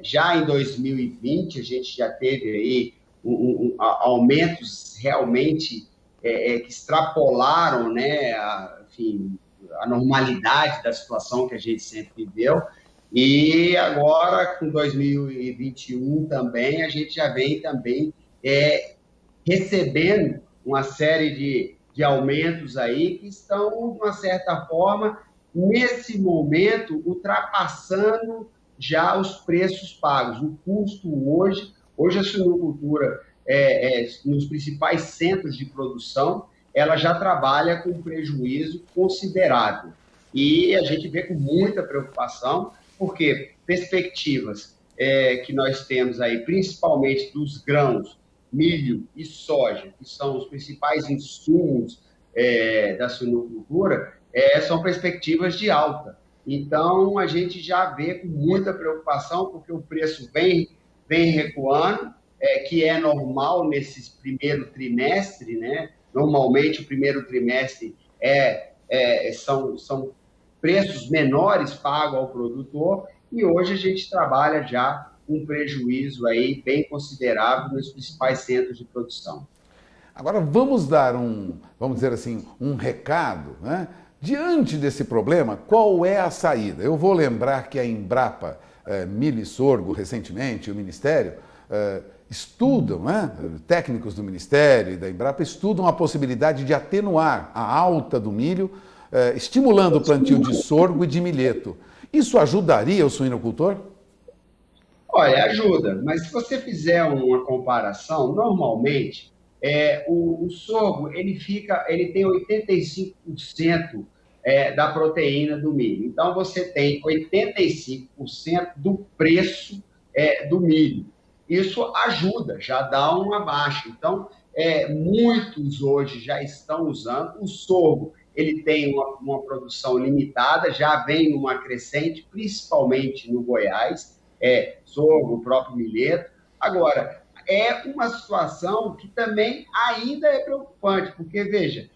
Já em 2020, a gente já teve aí aumentos realmente que extrapolaram, né, a normalidade da situação que a gente sempre viveu. E agora, com 2021 também, a gente já vem também recebendo uma série de aumentos aí que estão, de uma certa forma, nesse momento, ultrapassando já os preços pagos. O custo hoje a suinocultura, nos principais centros de produção, ela já trabalha com prejuízo considerável. E a gente vê com muita preocupação, porque perspectivas que nós temos aí, principalmente dos grãos, milho e soja, que são os principais insumos da suinocultura, são perspectivas de alta. Então, a gente já vê com muita preocupação, porque o preço vem recuando, que é normal nesse primeiro trimestre, né? Normalmente, o primeiro trimestre são preços menores pagos ao produtor, e hoje a gente trabalha já com prejuízo aí bem considerável nos principais centros de produção. Agora, vamos dar vamos dizer assim, um recado, né? Diante desse problema, qual é a saída? Eu vou lembrar que a Embrapa, Milho e Sorgo, recentemente, o Ministério, estudam, né? Técnicos do Ministério e da Embrapa estudam a possibilidade de atenuar a alta do milho, estimulando o plantio de sorgo e de milheto. Isso ajudaria o suinocultor? Olha, ajuda, mas se você fizer uma comparação, normalmente o sorgo ele tem 85% da proteína do milho. Então você tem 85% do preço do milho. Isso ajuda, já dá uma baixa. Então, muitos hoje já estão usando. O sorgo ele tem uma produção limitada, já vem numa crescente, principalmente no Goiás, sorgo, o próprio milheto. Agora, é uma situação que também ainda é preocupante, porque, veja,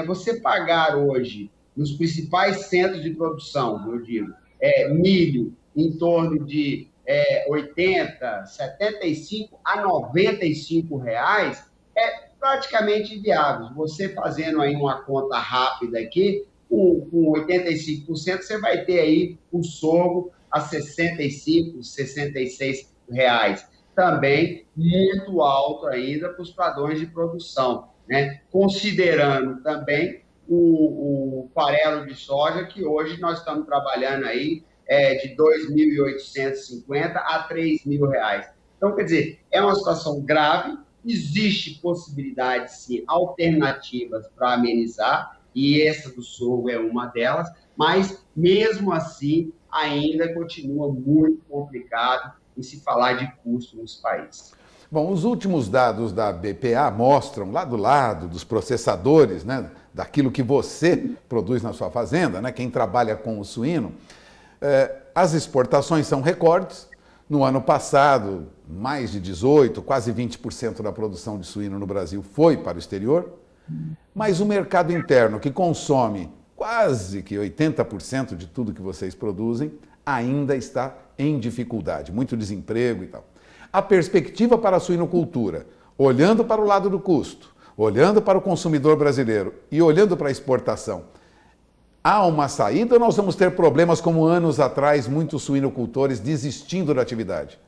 você pagar hoje, nos principais centros de produção, eu digo, milho em torno de 80, 75 a 95 reais, é praticamente inviável. Você fazendo aí uma conta rápida aqui, com 85%, você vai ter aí o sorgo a 65, 66 reais. Também muito alto ainda para os padrões de produção, né? Considerando também o farelo de soja, que hoje nós estamos trabalhando aí de 2.850 a 3.000 reais. Então, quer dizer, é uma situação grave, existe possibilidade, sim, alternativas para amenizar, e essa do sorgo é uma delas, mas, mesmo assim, ainda continua muito complicado em se falar de custo nos países. Bom, os últimos dados da BPA mostram, lá do lado dos processadores, né, daquilo que você produz na sua fazenda, né, quem trabalha com o suíno, as exportações são recordes. No ano passado, mais de 18%, quase 20% da produção de suíno no Brasil foi para o exterior, mas o mercado interno, que consome quase que 80% de tudo que vocês produzem, ainda está em dificuldade, muito desemprego e tal. A perspectiva para a suinocultura, olhando para o lado do custo, olhando para o consumidor brasileiro e olhando para a exportação, há uma saída ou nós vamos ter problemas como anos atrás, muitos suinocultores desistindo da atividade?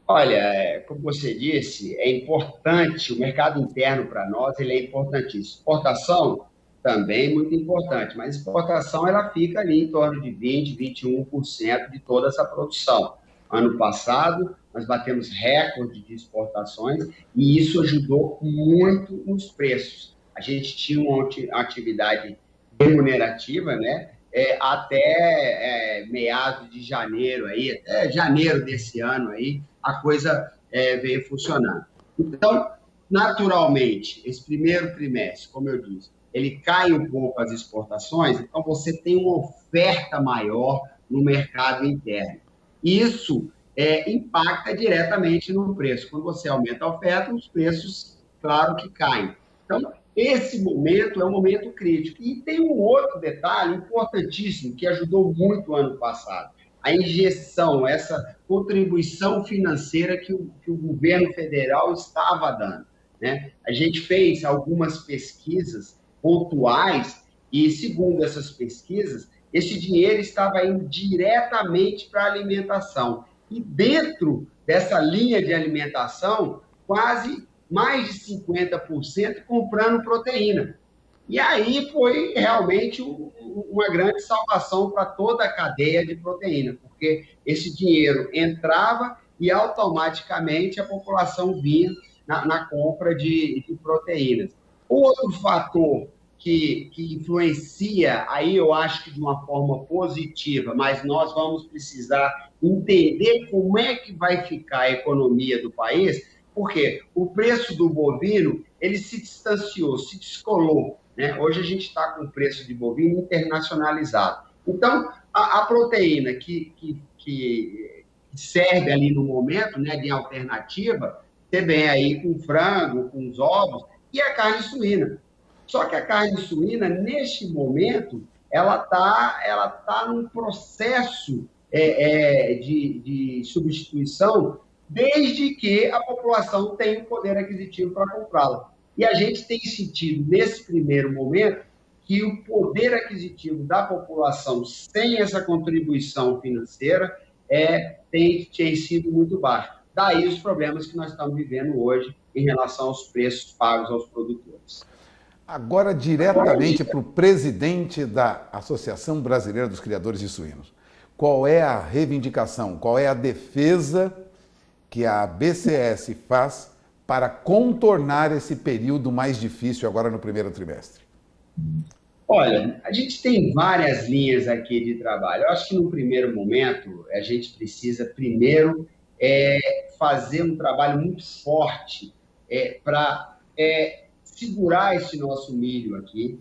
Olha, como você disse, é importante, o mercado interno para nós ele é importantíssimo. Exportação também muito importante, mas exportação ela fica ali em torno de 20%, 21% de toda essa produção. Ano passado, nós batemos recorde de exportações e isso ajudou muito nos preços. A gente tinha uma atividade remunerativa, né? Até meados de janeiro, aí, até janeiro desse ano, aí, a coisa veio funcionando. Então, naturalmente, esse primeiro trimestre, como eu disse, ele cai um pouco as exportações, então você tem uma oferta maior no mercado interno. Isso impacta diretamente no preço. Quando você aumenta a oferta, os preços, claro que caem. Então, esse momento é um momento crítico. E tem um outro detalhe importantíssimo que ajudou muito o ano passado. A injeção, essa contribuição financeira que o governo federal estava dando, né? A gente fez algumas pesquisas pontuais e, segundo essas pesquisas, esse dinheiro estava indo diretamente para a alimentação. E dentro dessa linha de alimentação, quase mais de 50% comprando proteína. E aí foi realmente uma grande salvação para toda a cadeia de proteína, porque esse dinheiro entrava e automaticamente a população vinha na compra de proteínas. Outro fator que influencia, aí eu acho que de uma forma positiva, mas nós vamos precisar entender como é que vai ficar a economia do país, porque o preço do bovino, ele se distanciou, se descolou, né? Hoje a gente está com o preço de bovino internacionalizado. Então, a proteína que serve ali no momento, né, de alternativa, você vem aí com frango, com os ovos, e a carne suína. Só que a carne suína, neste momento, ela tá num processo de substituição, desde que a população tenha o poder aquisitivo para comprá-la. E a gente tem sentido, nesse primeiro momento, que o poder aquisitivo da população, sem essa contribuição financeira, tem sido muito baixo. Daí os problemas que nós estamos vivendo hoje em relação aos preços pagos aos produtores. Agora, diretamente para o presidente da Associação Brasileira dos Criadores de Suínos. Qual é a reivindicação, qual é a defesa que a BCS faz para contornar esse período mais difícil agora no primeiro trimestre? Olha, a gente tem várias linhas aqui de trabalho. Eu acho que no primeiro momento a gente precisa primeiro fazer um trabalho muito forte para segurar esse nosso milho aqui.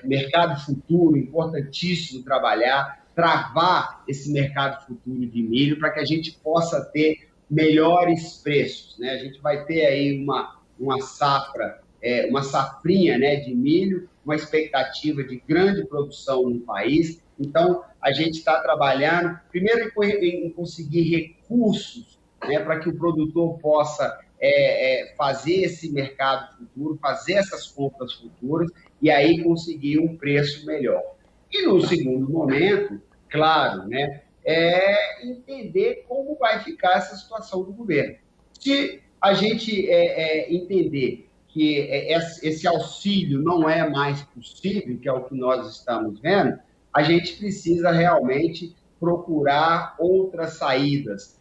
Mercado futuro, importantíssimo trabalhar, travar esse mercado futuro de milho para que a gente possa ter melhores preços, né? A gente vai ter aí uma safra, uma safrinha, né, de milho, uma expectativa de grande produção no país. Então, a gente está trabalhando, primeiro, em conseguir recursos, né, para que o produtor possa fazer esse mercado futuro, fazer essas compras futuras e aí conseguir um preço melhor. E no segundo momento, claro, né, entender como vai ficar essa situação do governo. Se a gente entender que esse auxílio não é mais possível, que é o que nós estamos vendo, a gente precisa realmente procurar outras saídas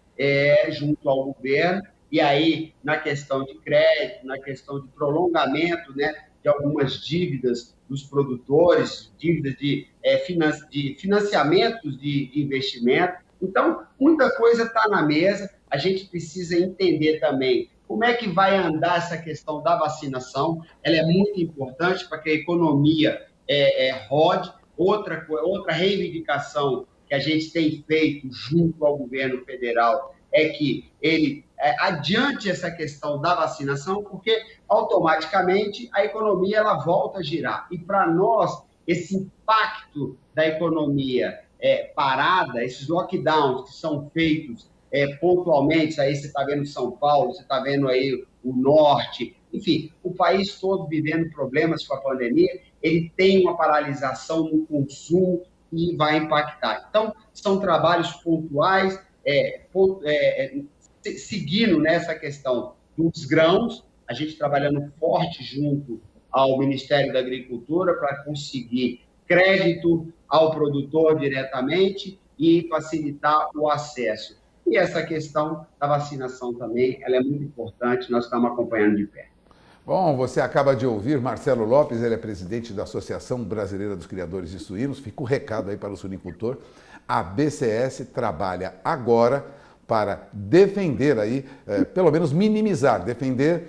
junto ao governo, e aí na questão de crédito, na questão de prolongamento, né, de algumas dívidas dos produtores, dívidas de financiamentos de investimento. Então, muita coisa está na mesa, a gente precisa entender também como é que vai andar essa questão da vacinação. Ela é muito importante para que a economia rode. Outra reivindicação que a gente tem feito junto ao governo federal é que ele adiante essa questão da vacinação, porque automaticamente a economia ela volta a girar. E para nós, esse impacto da economia parada, esses lockdowns que são feitos pontualmente, aí você está vendo São Paulo, você está vendo aí o Norte, enfim, o país todo vivendo problemas com a pandemia, ele tem uma paralisação no consumo e vai impactar. Então, são trabalhos pontuais, seguindo nessa questão dos grãos, a gente trabalhando forte junto ao Ministério da Agricultura para conseguir crédito ao produtor diretamente e facilitar o acesso. E essa questão da vacinação também, ela é muito importante, nós estamos acompanhando de perto. Bom, você acaba de ouvir Marcelo Lopes, ele é presidente da Associação Brasileira dos Criadores de Suínos. Fica o recado aí para o suinicultor. A BCS trabalha agora para defender aí, pelo menos minimizar, defender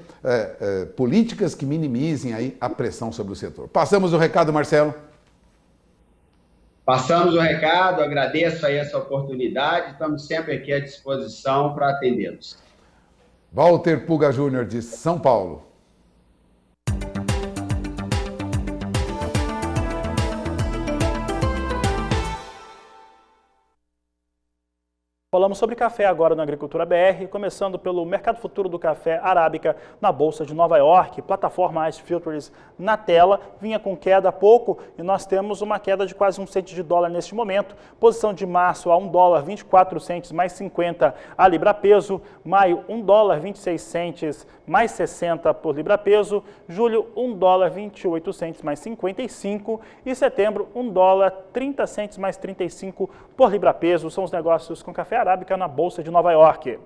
políticas que minimizem aí a pressão sobre o setor. Passamos o recado, Marcelo? Passamos o recado, agradeço aí essa oportunidade, estamos sempre aqui à disposição para atendê-los. Walter Puga Júnior, de São Paulo. Falamos sobre café agora na Agricultura BR, começando pelo mercado futuro do café arábica na Bolsa de Nova York. Plataforma Ice Futures na tela, vinha com queda há pouco e nós temos uma queda de quase 1 cento de dólar neste momento. Posição de março a 1 dólar 24 centes mais 50 a libra peso. Maio, 1 dólar 26 centes mais 60 por libra peso. Julho, 1 dólar 28 centes mais 55. E setembro, 1 dólar 30 centes mais 35 por libra peso. São os negócios com café arábica na Bolsa de Nova York.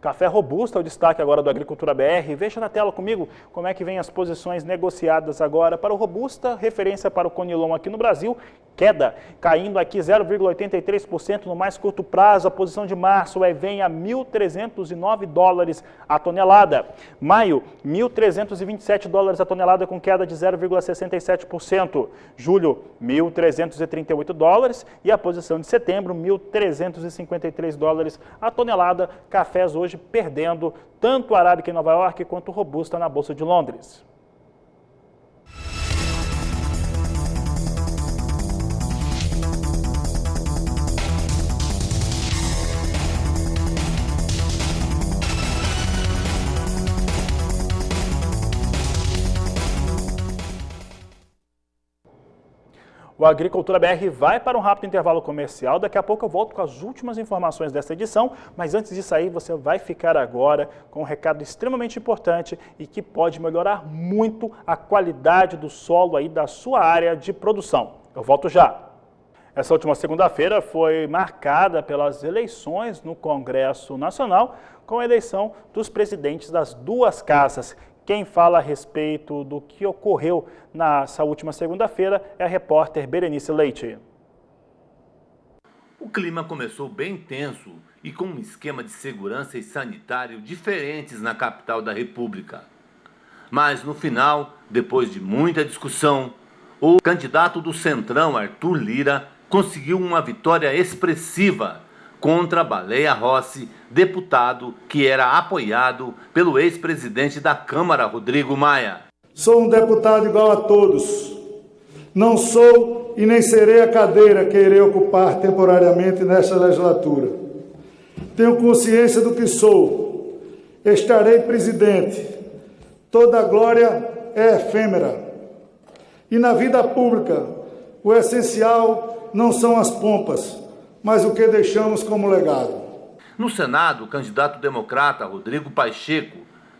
Café robusto é o destaque agora do Agricultura BR. Veja na tela comigo como é que vem as posições negociadas agora para o robusta, referência para o Conilon aqui no Brasil, queda, caindo aqui 0,83% no mais curto prazo. A posição de março vem a 1.309 dólares a tonelada. Maio, 1.327 dólares a tonelada com queda de 0,67%. Julho, 1.338 dólares e a posição de setembro, 1.353 dólares a tonelada. Cafés hoje perdendo tanto o arábica em Nova York quanto o robusta na Bolsa de Londres. O Agricultura BR vai para um rápido intervalo comercial. Daqui a pouco eu volto com as últimas informações desta edição, mas antes disso aí você vai ficar agora com um recado extremamente importante e que pode melhorar muito a qualidade do solo aí da sua área de produção. Eu volto já. Essa última segunda-feira foi marcada pelas eleições no Congresso Nacional, com a eleição dos presidentes das duas casas. Quem fala a respeito do que ocorreu nessa última segunda-feira é a repórter Berenice Leite. O clima começou bem tenso e com um esquema de segurança e sanitário diferentes na capital da República. Mas no final, depois de muita discussão, o candidato do Centrão, Arthur Lira, conseguiu uma vitória expressiva contra Baleia Rossi, deputado que era apoiado pelo ex-presidente da Câmara, Rodrigo Maia. Sou um deputado igual a todos. Não sou e nem serei a cadeira que irei ocupar temporariamente nesta legislatura. Tenho consciência do que sou. Estarei presidente. Toda glória é efêmera. E na vida pública, o essencial não são as pompas, mas o que deixamos como legado. No Senado, o candidato democrata Rodrigo Pacheco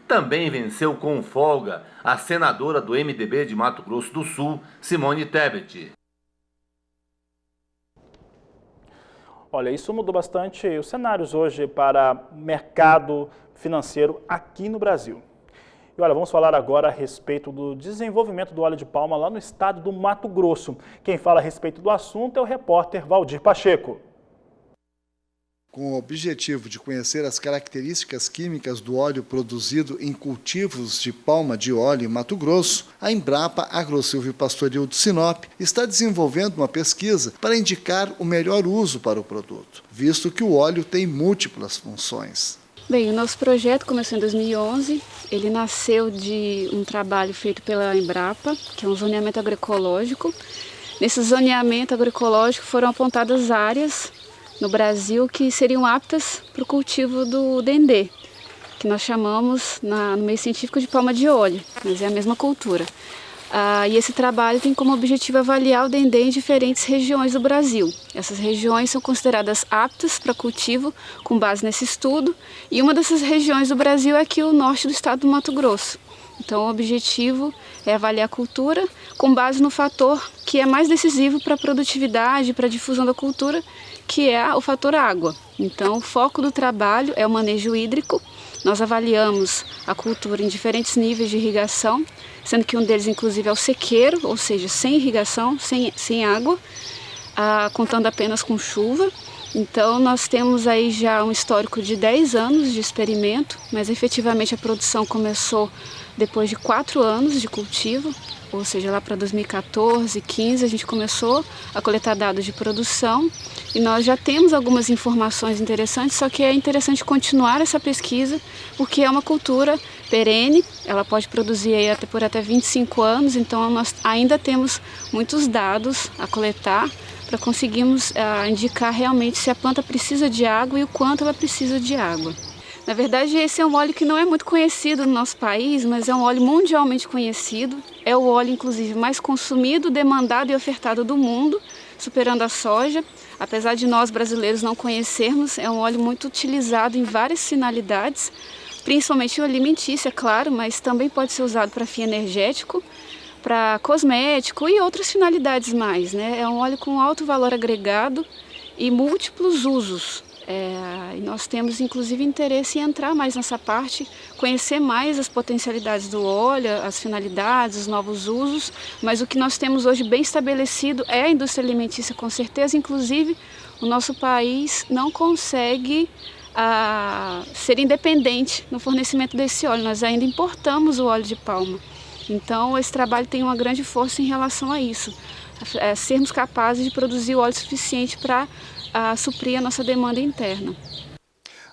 também venceu com folga a senadora do MDB de Mato Grosso do Sul, Simone Tebet. Olha, isso mudou bastante os cenários hoje para o mercado financeiro aqui no Brasil. E olha, vamos falar agora a respeito do desenvolvimento do óleo de palma lá no estado do Mato Grosso. Quem fala a respeito do assunto é o repórter Valdir Pacheco. Com o objetivo de conhecer as características químicas do óleo produzido em cultivos de palma de óleo em Mato Grosso, a Embrapa Agrosilvio Pastoril de Sinop está desenvolvendo uma pesquisa para indicar o melhor uso para o produto, visto que o óleo tem múltiplas funções. Bem, o nosso projeto começou em 2011, ele nasceu de um trabalho feito pela Embrapa, que é um zoneamento agroecológico. Nesse zoneamento agroecológico foram apontadas áreas no Brasil que seriam aptas para o cultivo do dendê, que nós chamamos no meio científico de palma de óleo, mas é a mesma cultura. E esse trabalho tem como objetivo avaliar o dendê em diferentes regiões do Brasil. Essas regiões são consideradas aptas para cultivo com base nesse estudo, e uma dessas regiões do Brasil é aqui o norte do estado do Mato Grosso. Então o objetivo é avaliar a cultura com base no fator que é mais decisivo para a produtividade, para a difusão da cultura, que é o fator água. Então o foco do trabalho é o manejo hídrico. Nós avaliamos a cultura em diferentes níveis de irrigação, sendo que um deles inclusive é o sequeiro, ou seja, sem irrigação, sem água, contando apenas com chuva. Então nós temos aí já um histórico de 10 anos de experimento, mas efetivamente a produção começou depois de 4 anos de cultivo, ou seja, lá para 2014, 2015 a gente começou a coletar dados de produção e nós já temos algumas informações interessantes, só que é interessante continuar essa pesquisa porque é uma cultura perene, ela pode produzir aí por até 25 anos, então nós ainda temos muitos dados a coletar para conseguirmos indicar realmente se a planta precisa de água e o quanto ela precisa de água. Na verdade, esse é um óleo que não é muito conhecido no nosso país, mas é um óleo mundialmente conhecido. É o óleo, inclusive, mais consumido, demandado e ofertado do mundo, superando a soja. Apesar de nós, brasileiros, não conhecermos, é um óleo muito utilizado em várias finalidades, principalmente alimentícia, claro, mas também pode ser usado para fim energético, para cosmético e outras finalidades mais, né? É um óleo com alto valor agregado e múltiplos usos. E nós temos inclusive interesse em entrar mais nessa parte, conhecer mais as potencialidades do óleo, as finalidades, os novos usos, mas o que nós temos hoje bem estabelecido é a indústria alimentícia com certeza, inclusive o nosso país não consegue ser independente no fornecimento desse óleo, nós ainda importamos o óleo de palma. Então esse trabalho tem uma grande força em relação a isso, sermos capazes de produzir óleo suficiente para suprir a nossa demanda interna.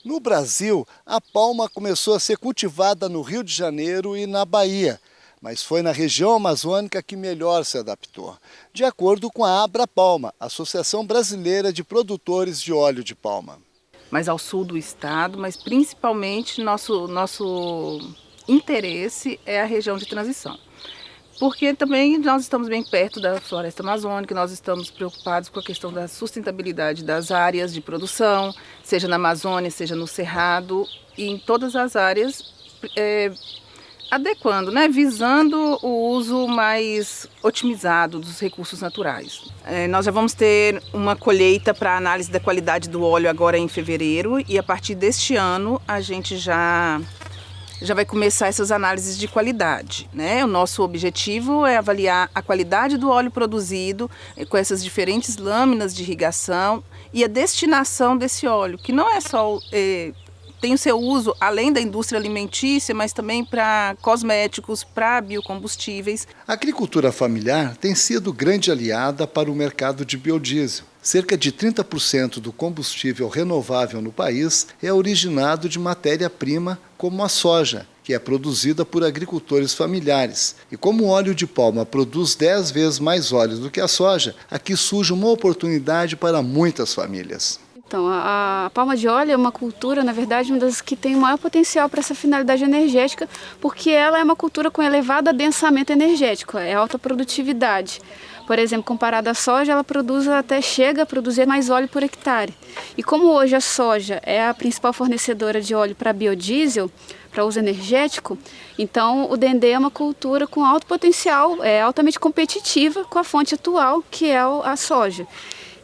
No Brasil, a palma começou a ser cultivada no Rio de Janeiro e na Bahia, mas foi na região amazônica que melhor se adaptou, de acordo com a Abrapalma, Associação Brasileira de Produtores de Óleo de Palma. Mas ao sul do estado, mas principalmente nosso interesse é a região de transição. porque também nós estamos bem perto da floresta amazônica, nós estamos preocupados com a questão da sustentabilidade das áreas de produção, seja na Amazônia, seja no Cerrado, e em todas as áreas, adequando, né, visando o uso mais otimizado dos recursos naturais. Nós já vamos ter uma colheita para análise da qualidade do óleo agora em fevereiro, e a partir deste ano a gente já vai começar essas análises de qualidade, né? O nosso objetivo é avaliar a qualidade do óleo produzido com essas diferentes lâminas de irrigação e a destinação desse óleo, que não é só tem o seu uso além da indústria alimentícia, mas também para cosméticos, para biocombustíveis. A agricultura familiar tem sido grande aliada para o mercado de biodiesel. Cerca de 30% do combustível renovável no país é originado de matéria-prima como a soja, que é produzida por agricultores familiares. E como o óleo de palma produz 10 vezes mais óleo do que a soja, aqui surge uma oportunidade para muitas famílias. Então, a palma de óleo é uma cultura, na verdade, uma das que tem o maior potencial para essa finalidade energética, porque ela é uma cultura com elevado adensamento energético, é alta produtividade. Por exemplo, comparada à soja, ela chega a produzir mais óleo por hectare. E como hoje a soja é a principal fornecedora de óleo para biodiesel, para uso energético, então o dendê é uma cultura com alto potencial, altamente competitiva com a fonte atual, que é a soja.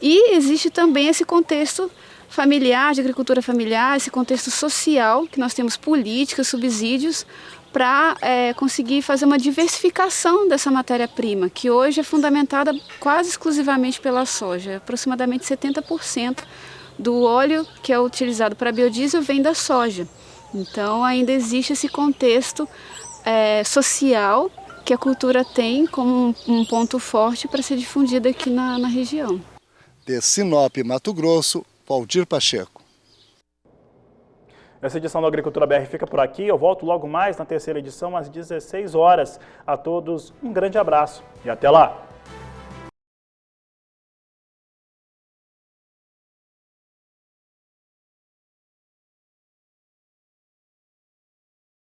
E existe também esse contexto familiar, de agricultura familiar, esse contexto social, que nós temos políticas, subsídios, para conseguir fazer uma diversificação dessa matéria-prima, que hoje é fundamentada quase exclusivamente pela soja. Aproximadamente 70% do óleo que é utilizado para biodiesel vem da soja. Então ainda existe esse contexto social que a cultura tem como um ponto forte para ser difundida aqui na região. De Sinop, Mato Grosso, Valdir Pacheco. Essa edição do Agricultura BR fica por aqui. Eu volto logo mais na terceira edição, às 16 horas. A todos, um grande abraço e até lá!